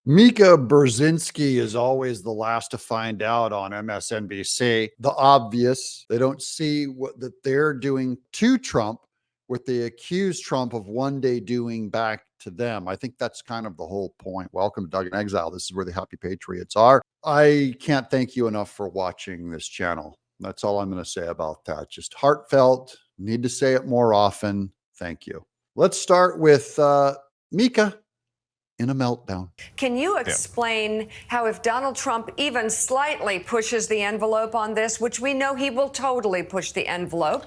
Mika Brzezinski is always the last to find out on MSNBC. The obvious, they don't see what that they're doing to Trump, what they accuse Trump of one day doing back to them. I think that's kind of the whole point. Welcome to Doug in Exile. This is where the happy patriots are. I can't thank you enough for watching this channel. That's all I'm going to say about that. Just heartfelt, need to say it more often. Thank you. Let's start with Mika in a meltdown. Can you explain how if Donald Trump even slightly pushes the envelope on this, which we know he will totally push the envelope,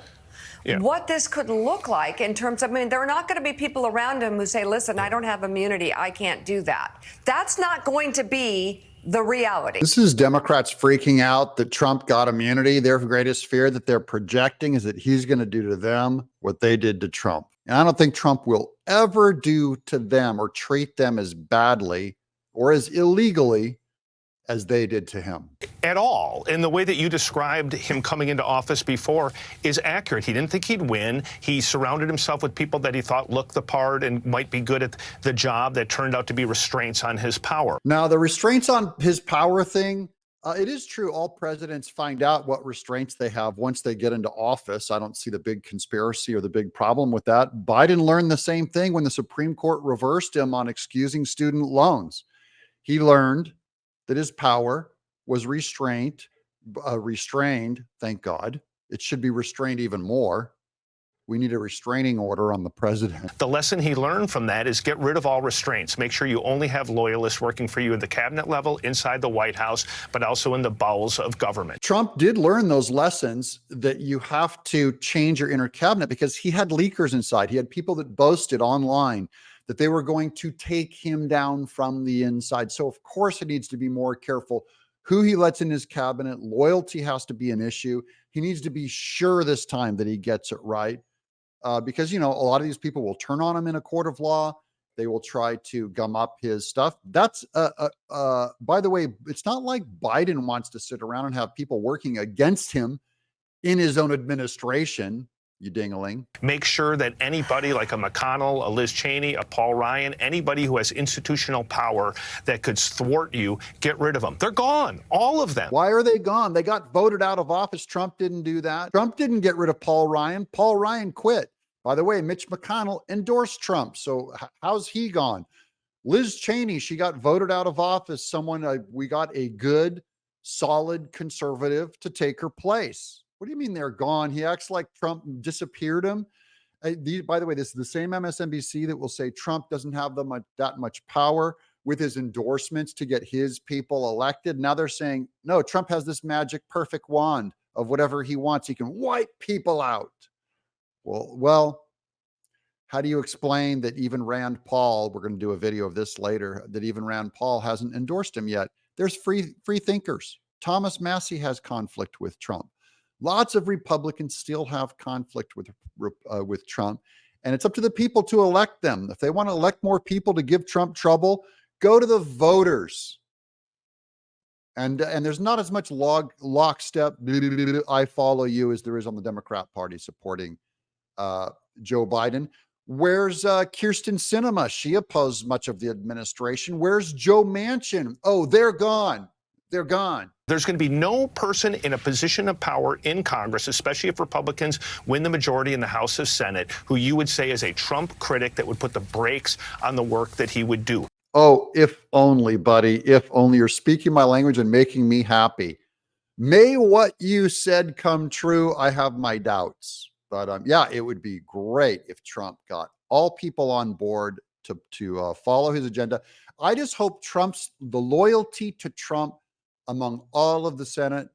what this could look like in terms of, I mean, there are not going to be people around him who say, listen, I don't have immunity, I can't do that. That's not going to be the reality. This is Democrats freaking out that Trump got immunity. Their greatest fear that they're projecting is that he's going to do to them what they did to Trump. And I don't think Trump will ever do to them or treat them as badly or as illegally as they did to him. At all. And the way that you described him coming into office before is accurate. He didn't think he'd win. He surrounded himself with people that he thought looked the part and might be good at the job that turned out to be restraints on his power. Now, the restraints on his power thing, it is true. All presidents find out what restraints they have once they get into office. I don't see the big conspiracy or the big problem with that. Biden learned the same thing when the Supreme Court reversed him on excusing student loans. He learned that his power was restrained, thank God. It should be restrained even more. We need a restraining order on the president. The lesson he learned from that is get rid of all restraints. Make sure you only have loyalists working for you at the cabinet level, inside the White House, but also in the bowels of government. Trump did learn those lessons that you have to change your inner cabinet because he had leakers inside. He had people that boasted online that they were going to take him down from the inside. So of course he needs to be more careful who he lets in his cabinet. Loyalty has to be an issue. He needs to be sure this time that he gets it right. Because, you know, a lot of these people will turn on him in a court of law. They will try to gum up his stuff. That's, by the way, it's not like Biden wants to sit around and have people working against him in his own administration, you ding-a-ling. Make sure that anybody like a McConnell, a Liz Cheney, a Paul Ryan, anybody who has institutional power that could thwart you, get rid of them. They're gone, all of them. Why are they gone? They got voted out of office. Trump didn't do that. Trump didn't get rid of Paul Ryan. Paul Ryan quit. By the way, Mitch McConnell endorsed Trump. So how's he gone? Liz Cheney, she got voted out of office. We got a good, solid conservative to take her place. What do you mean they're gone? He acts like Trump disappeared him. By the way, this is the same MSNBC that will say Trump doesn't have that much power with his endorsements to get his people elected. Now they're saying, no, Trump has this magic perfect wand of whatever he wants. He can wipe people out. Well, how do you explain that even Rand Paul, we're going to do a video of this later, that even Rand Paul hasn't endorsed him yet? There's free thinkers. Thomas Massie has conflict with Trump. Lots of Republicans still have conflict with Trump, and it's up to the people to elect them. If they want to elect more people to give Trump trouble, go to the voters. And there's not as much lockstep, I follow you, as there is on the Democrat Party supporting Joe Biden. Where's Kirsten Sinema? She opposed much of the administration. Where's Joe Manchin? Oh, they're gone. They're gone. There's going to be no person in a position of power in Congress, especially if Republicans win the majority in the House of Senate, who you would say is a Trump critic that would put the brakes on the work that he would do. Oh, if only, buddy. If only. You're speaking my language and making me happy. May what you said come true. I have my doubts. But yeah, it would be great if Trump got all people on board to follow his agenda. I just hope the loyalty to Trump among all of the Senate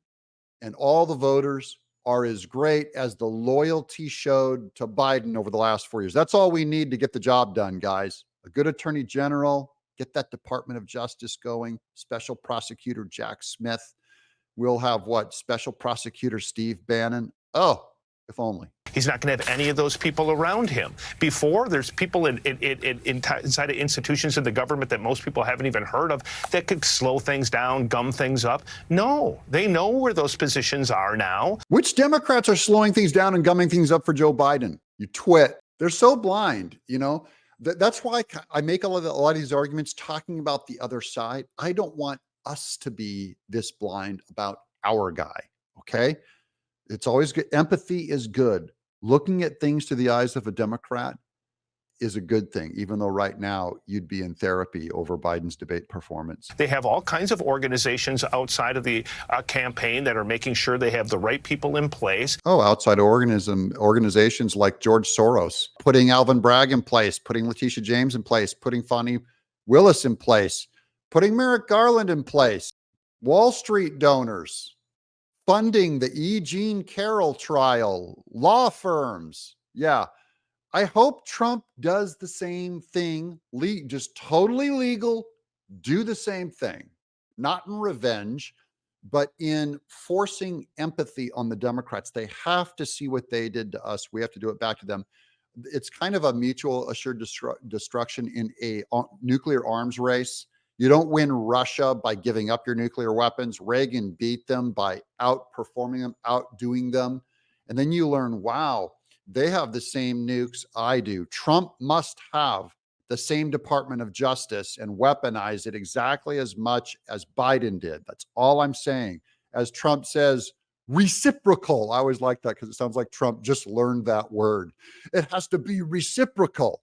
and all the voters are as great as the loyalty showed to Biden over the last 4 years. That's all we need to get the job done, guys. A good attorney general, get that Department of Justice going, special prosecutor Jack Smith. We'll have special prosecutor Steve Bannon. Oh, if only. He's not going to have any of those people around him. Before, there's people inside of institutions of the government that most people haven't even heard of that could slow things down, gum things up. No, they know where those positions are now. Which Democrats are slowing things down and gumming things up for Joe Biden? You twit. They're so blind, you know. That's why I make a lot of these arguments talking about the other side. I don't want us to be this blind about our guy. Okay. It's always good. Empathy is good. Looking at things through the eyes of a Democrat is a good thing, even though right now you'd be in therapy over Biden's debate performance. They have all kinds of organizations outside of the campaign that are making sure they have the right people in place. Oh, outside organizations like George Soros, putting Alvin Bragg in place, putting Letitia James in place, putting Fonnie Willis in place, putting Merrick Garland in place, Wall Street donors, funding the E. Jean Carroll trial, law firms. Yeah. I hope Trump does the same thing, just totally legal, do the same thing, not in revenge, but in forcing empathy on the Democrats. They have to see what they did to us. We have to do it back to them. It's kind of a mutual assured destruction in a nuclear arms race. You don't win Russia by giving up your nuclear weapons. Reagan beat them by outperforming them, outdoing them. And then you learn, wow, they have the same nukes I do. Trump must have the same Department of Justice and weaponize it exactly as much as Biden did. That's all I'm saying. As Trump says, reciprocal. I always like that because it sounds like Trump just learned that word. It has to be reciprocal.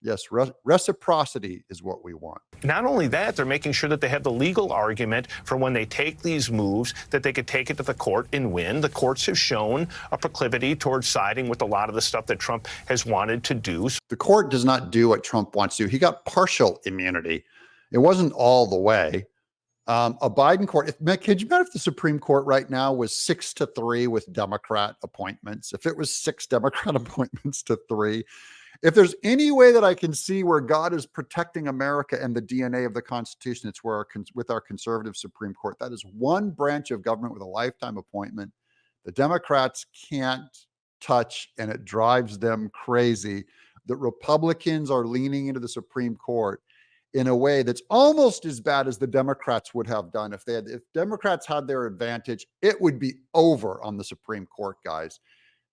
Yes, reciprocity is what we want. Not only that, they're making sure that they have the legal argument for when they take these moves, that they could take it to the court and win. The courts have shown a proclivity towards siding with a lot of the stuff that Trump has wanted to do. The court does not do what Trump wants to. He got partial immunity. It wasn't all the way. A Biden court, could you imagine if the Supreme Court right now was 6-3 with Democrat appointments? If it was 6 Democrat appointments to 3, if there's any way that I can see where God is protecting America and the DNA of the Constitution, it's where with our conservative Supreme Court. That is one branch of government with a lifetime appointment. The Democrats can't touch, and it drives them crazy that Republicans are leaning into the Supreme Court in a way that's almost as bad as the Democrats would have done. If Democrats had their advantage, it would be over on the Supreme Court, guys.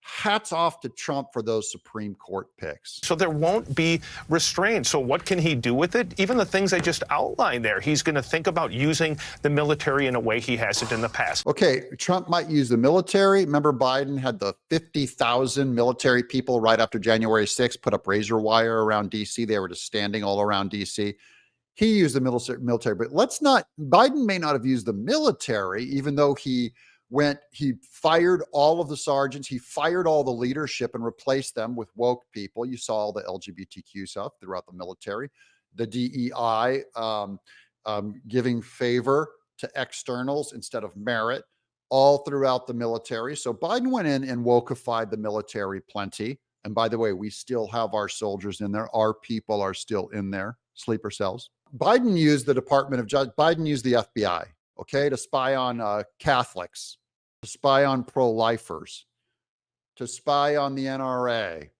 Hats off to Trump for those Supreme Court picks. So there won't be restraint. So what can he do with it? Even the things I just outlined there, he's going to think about using the military in a way he hasn't in the past. Okay, Trump might use the military. Remember, Biden had the 50,000 military people right after January 6th put up razor wire around D.C. They were just standing all around D.C. He used the military, but Biden may not have used the military, even though he fired all of the sergeants, he fired all the leadership and replaced them with woke people. You saw all the LGBTQ stuff throughout the military, the DEI giving favor to externals instead of merit, all throughout the military. So Biden went in and wokeified the military plenty. And by the way, we still have our soldiers in there. Our people are still in there, sleeper cells. Biden used the Department of Justice. Biden used the FBI, okay, to spy on Catholics, to spy on pro-lifers, to spy on the NRA.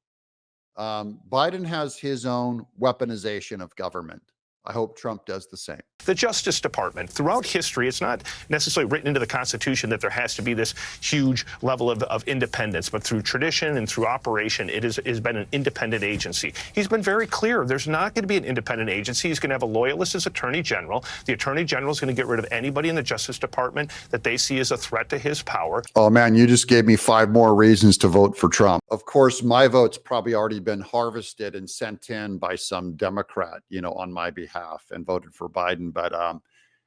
Biden has his own weaponization of government. I hope Trump does the same. The Justice Department, throughout history, it's not necessarily written into the Constitution that there has to be this huge level of independence, but through tradition and through operation, it has been an independent agency. He's been very clear. There's not going to be an independent agency. He's going to have a loyalist as Attorney General. The Attorney General is going to get rid of anybody in the Justice Department that they see as a threat to his power. Oh, man, you just gave me 5 more reasons to vote for Trump. Of course, my vote's probably already been harvested and sent in by some Democrat, on my behalf, and voted for Biden. But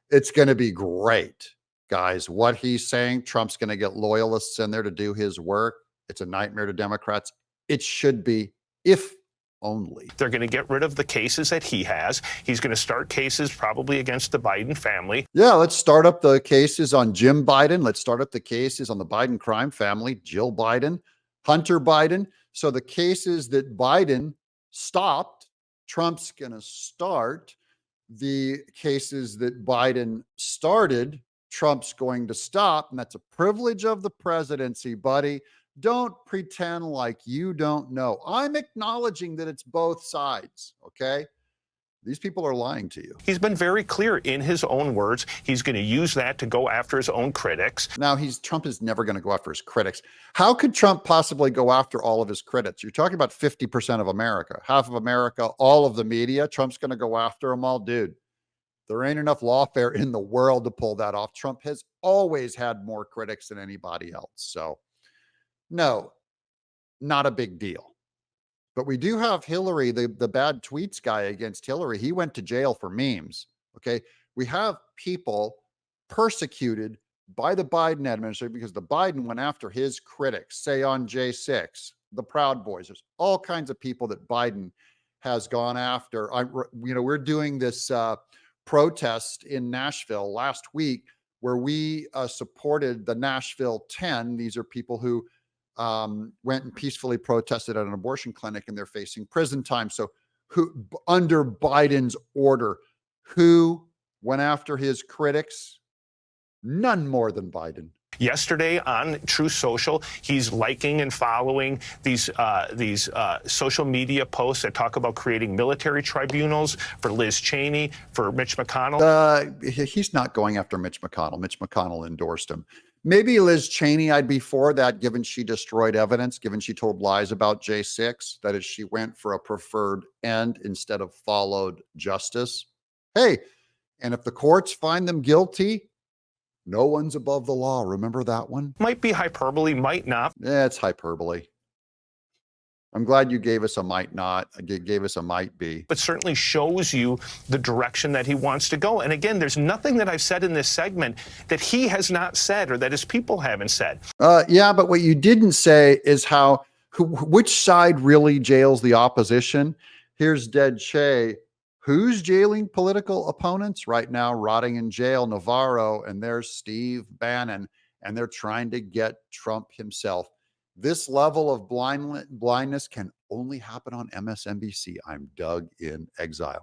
it's going to be great, guys. What he's saying, Trump's going to get loyalists in there to do his work. It's a nightmare to Democrats. It should be, if only. They're going to get rid of the cases that he has. He's going to start cases probably against the Biden family. Yeah, let's start up the cases on Jim Biden. Let's start up the cases on the Biden crime family, Jill Biden, Hunter Biden. So the cases that Biden stopped, Trump's going to start. The cases that Biden started, Trump's going to stop. And that's a privilege of the presidency, buddy. Don't pretend like you don't know. I'm acknowledging that it's both sides, okay? These people are lying to you. He's been very clear in his own words. He's going to use that to go after his own critics. Now, Trump is never going to go after his critics. How could Trump possibly go after all of his critics? You're talking about 50% of America, half of America, all of the media. Trump's going to go after them all. Dude, there ain't enough lawfare in the world to pull that off. Trump has always had more critics than anybody else. So, no, not a big deal. But we do have Hillary, the bad tweets guy against Hillary. He went to jail for memes. Okay. We have people persecuted by the Biden administration because the Biden went after his critics, say on J6, the Proud Boys. There's all kinds of people that Biden has gone after. We're doing this protest in Nashville last week where we supported the Nashville 10. These are people who went and peacefully protested at an abortion clinic, and they're facing prison time. So who, under Biden's order, who went after his critics? None more than Biden. Yesterday on True Social, he's liking and following these social media posts that talk about creating military tribunals for Liz Cheney, for Mitch McConnell. He's not going after Mitch McConnell. Mitch McConnell endorsed him. Maybe Liz Cheney, I'd be for that, given she destroyed evidence, given she told lies about J6, that is, she went for a preferred end instead of followed justice. Hey, and if the courts find them guilty, no one's above the law. Remember that one? Might be hyperbole, might not. Yeah, it's hyperbole. I'm glad you gave us a might not, gave us a might be. But certainly shows you the direction that he wants to go. And again, there's nothing that I've said in this segment that he has not said or that his people haven't said. Yeah, but what you didn't say is which side really jails the opposition. Here's Dead Che. Who's jailing political opponents right now, rotting in jail? Navarro, and there's Steve Bannon, and they're trying to get Trump himself. This level of blindness can only happen on MSNBC. I'm Doug in Exile.